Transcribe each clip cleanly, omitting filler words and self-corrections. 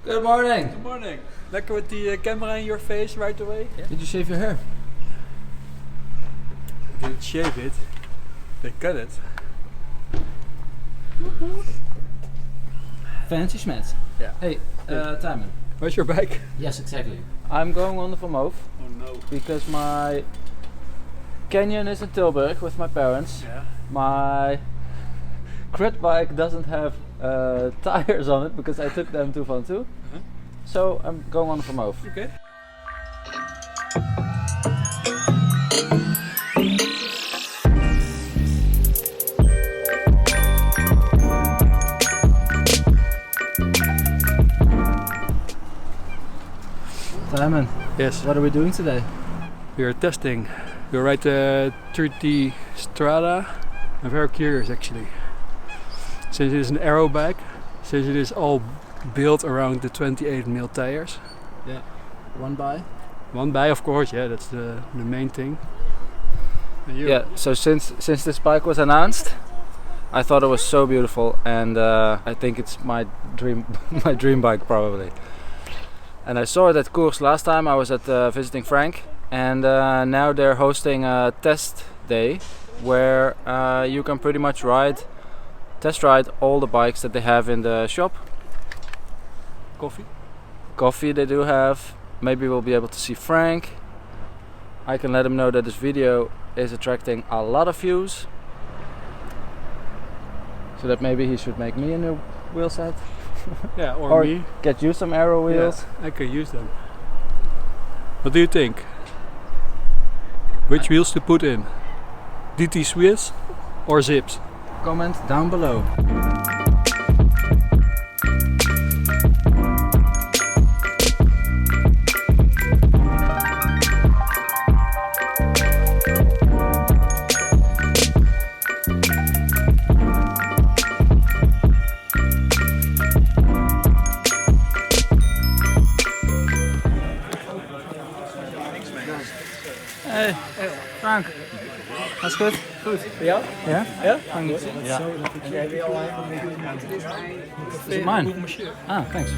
Good morning. Good morning. Lekker with the camera in your face right away. Yeah. Did you shave your hair? I didn't shave it. They cut it. Fancy schmets. Yeah. Hey, Timon. Where's your bike? Yes, exactly. I'm going on the Vermoof Oh no. because my canyon is in Tilburg with my parents. Yeah. My crit bike doesn't have tires on it because I took them to Van. So I'm going on the Vermoof. Okay. Timon, Yes. what are we doing today? We are testing. We ride the 30 Strada. I'm very curious actually. Since it is an Aero bike, since it is all built around the 28mm tires. Yeah. One by? One by, of course, yeah, that's the main thing. And you? Yeah, so since this bike was announced, I thought it was so beautiful, and I think it's my dream my dream bike probably. And I saw it at Koers last time. I was at visiting Frank, and now they're hosting a test day where you can pretty much test ride all the bikes that they have in the shop. Coffee they do have. Maybe we'll be able to see Frank. I can let him know that this video is attracting a lot of views, so that maybe he should make me a new wheel set. Yeah, or me. Get you some Aero wheels. Yeah, I can use them. What do you think? Which wheels to put in? DT Swiss or Zips? Comment down below. Hey, Frank. Alles goed? Goed. Bij jou? Ja? Ja? Goed. Ja. Is it mine? Ah, thanks.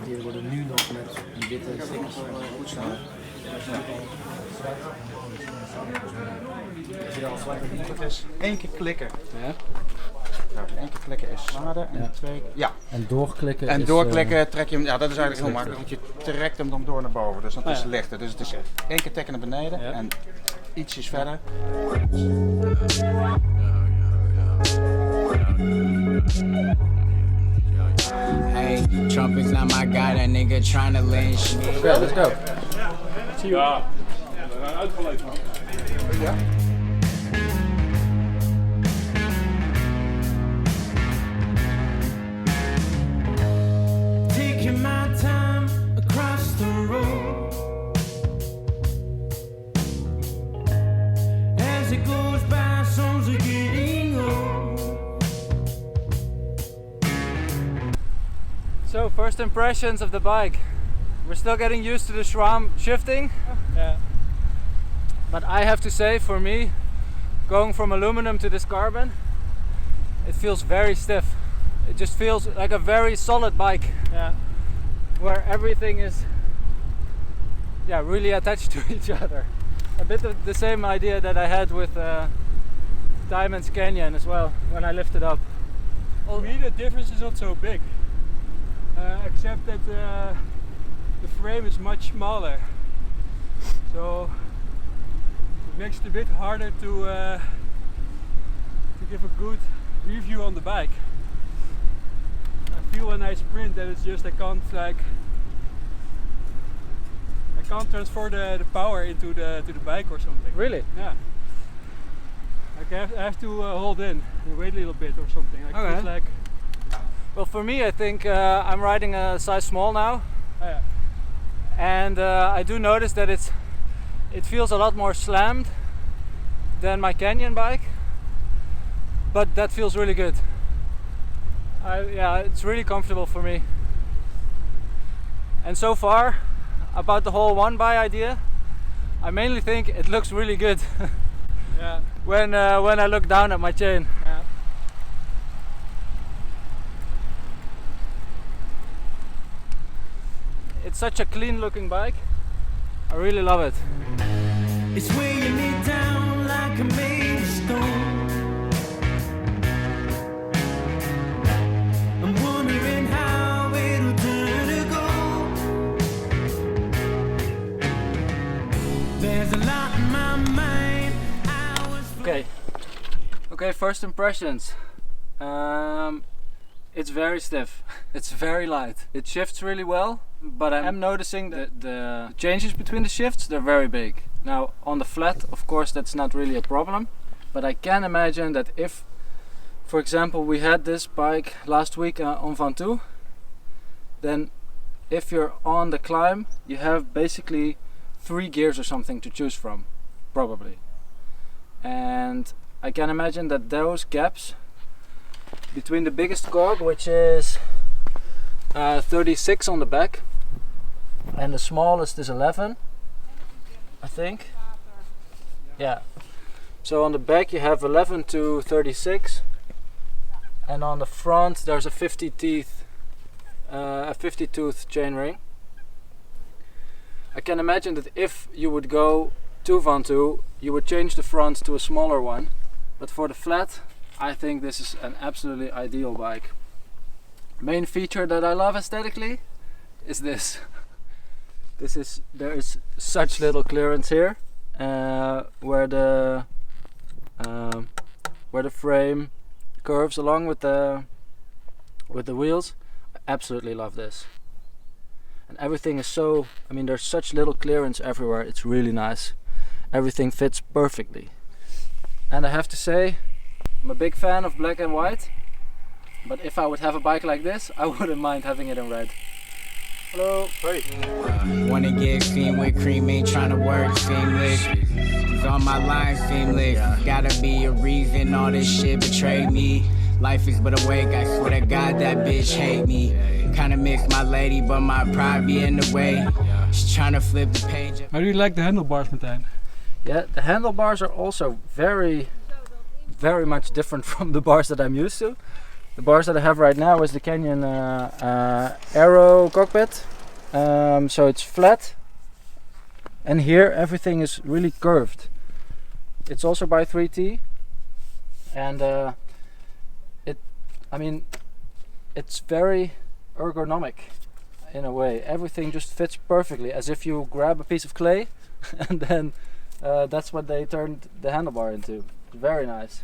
Die worden nu nog met die witte stickers goed staan. Als het is, 1 keer klikken. Ja. Nou, 1 keer klikken is zwaarder en 2 keer. Ja. En doorklikken En is, doorklikken trek je hem, ja dat is eigenlijk heel makkelijk, want je trekt hem dan door naar boven, dus dat is lichter. Dus het is 1 keer trekken naar beneden en ietsjes verder. Hey, Trump is not my guy, that nigga tryna lynch me. Okay, let's go. Zie je? Ja, uitgeleid man. Ja. Taking my time across the road as it goes by, songs are getting old. So, first impressions of the bike. We're still getting used to the SRAM shifting. Yeah. But I have to say, for me, going from aluminum to this carbon, it feels very stiff. It just feels like a very solid bike. Yeah. Where everything is really attached to each other. A bit of the same idea that I had with Diamond's Canyon as well, when I lifted up. For me the difference is not so big, except that the frame is much smaller, so it makes it a bit harder to give a good review on the bike. I feel when I sprint that it's just I can't transfer the power into the bike or something. Really? Yeah. Like I have to hold in and wait a little bit or something. Like Okay. feels like. Well, for me, I think I'm riding a size small now, Oh yeah. and I do notice that it feels a lot more slammed than my Canyon bike, but that feels really good. It's really comfortable for me. And so far, about the whole one by idea, I mainly think it looks really good. Yeah. When I look down at my chain. Yeah. It's such a clean looking bike. I really love it. It's weighing me down like a major stone. I'm wondering how it'll turn to gold. There's a lot in my mind. Okay, first impressions. It's very stiff. It's very light. It shifts really well, but I'm noticing that the changes between the shifts, they're very big. Now on the flat, of course, that's not really a problem, but I can imagine that if, for example, we had this bike last week on Ventoux, then if you're on the climb, you have basically 3 gears or something to choose from, probably. And I can imagine that those gaps between the biggest cog, which is 36 on the back, and the smallest is 11, I think. Yeah. So on the back you have 11 to 36, and on the front there's a 50 tooth chainring. I can imagine that if you would go to Ventoux, you would change the front to a smaller one, but for the flat, I think this is an absolutely ideal bike. Main feature that I love aesthetically is this. There is such little clearance here, where the frame curves along with the wheels. I absolutely love this. And everything is so, I mean, there's such little clearance everywhere. It's really nice. Everything fits perfectly. And I have to say, I'm a big fan of black and white, but if I would have a bike like this, I wouldn't mind having it in red. Hello. Hey. Wanna get cream with cream, ain't tryna work seamless. All my lines seamless. Gotta be a reason all this shit betrayed me. Life is but a wake, I swear to God that bitch hate me. Kinda miss my lady, but my pride be in the way. She's tryna flip the page. How do you like the handlebars, Martijn? Yeah, the handlebars are also very much different from the bars that I'm used to. The bars that I have right now is the Canyon Aero cockpit. So it's flat, and here everything is really curved. It's also by 3T, and it's very ergonomic in a way. Everything just fits perfectly, as if you grab a piece of clay and then that's what they turned the handlebar into. Very nice.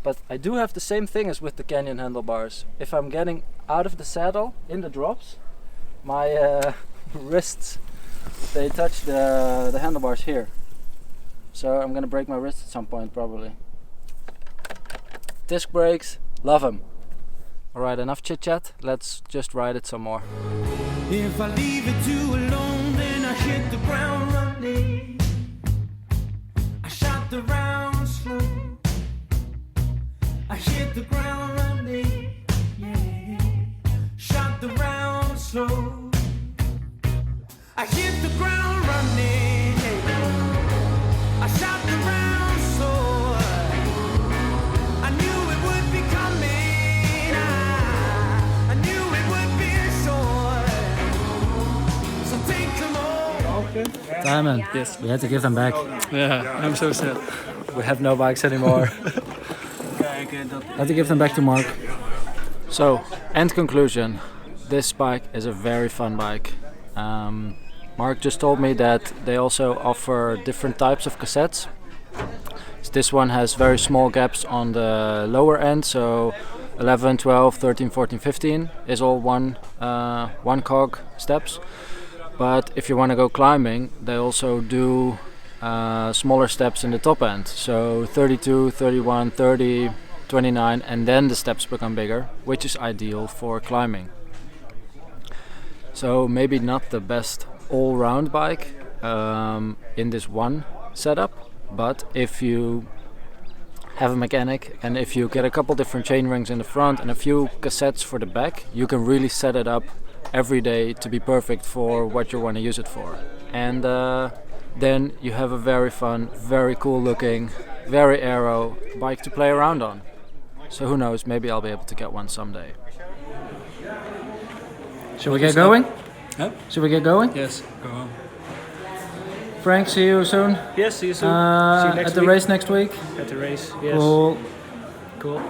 But I do have the same thing as with the Canyon handlebars. If I'm getting out of the saddle in the drops, my wrists, they touch the handlebars here. So I'm gonna break my wrist at some point probably. Disc brakes, love them. Alright, enough chit chat, let's just ride it some more. If I leave it too alone, then I hit the ground running. I shot the round slow. I hit the ground running, yeah. Shot the round slow. I hit the ground running, yeah. I shot the round slow. I knew it would be coming. I knew it would be short. So take them all. Simon, yes. We had to give them back. Yeah, I'm so sad. We have no bikes anymore. Had to give them back to Mark. So, end conclusion. This bike is a very fun bike. Mark just told me that they also offer different types of cassettes. So this one has very small gaps on the lower end, so 11, 12, 13, 14, 15 is all one cog steps. But if you want to go climbing, they also do smaller steps in the top end. So 32, 31, 30, 29, and then the steps become bigger, which is ideal for climbing. So maybe not the best all-round bike in this one setup, but if you have a mechanic and if you get a couple different chain rings in the front and a few cassettes for the back, you can really set it up every day to be perfect for what you want to use it for. And then you have a very fun, very cool looking, very aero bike to play around on. So who knows, maybe I'll be able to get one someday. Shall we get going? Huh? Should we get going? Yes, go on. Frank, see you soon. Yes, see you soon. See you next at the week. race next week. At the race, yes. Cool. Cool.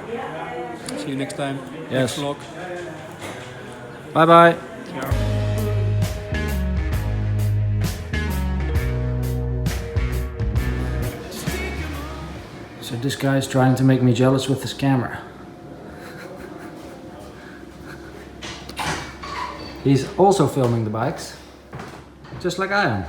See you next time. Yes. Next vlog. Bye bye. So this guy is trying to make me jealous with his camera. He's also filming the bikes, just like I am.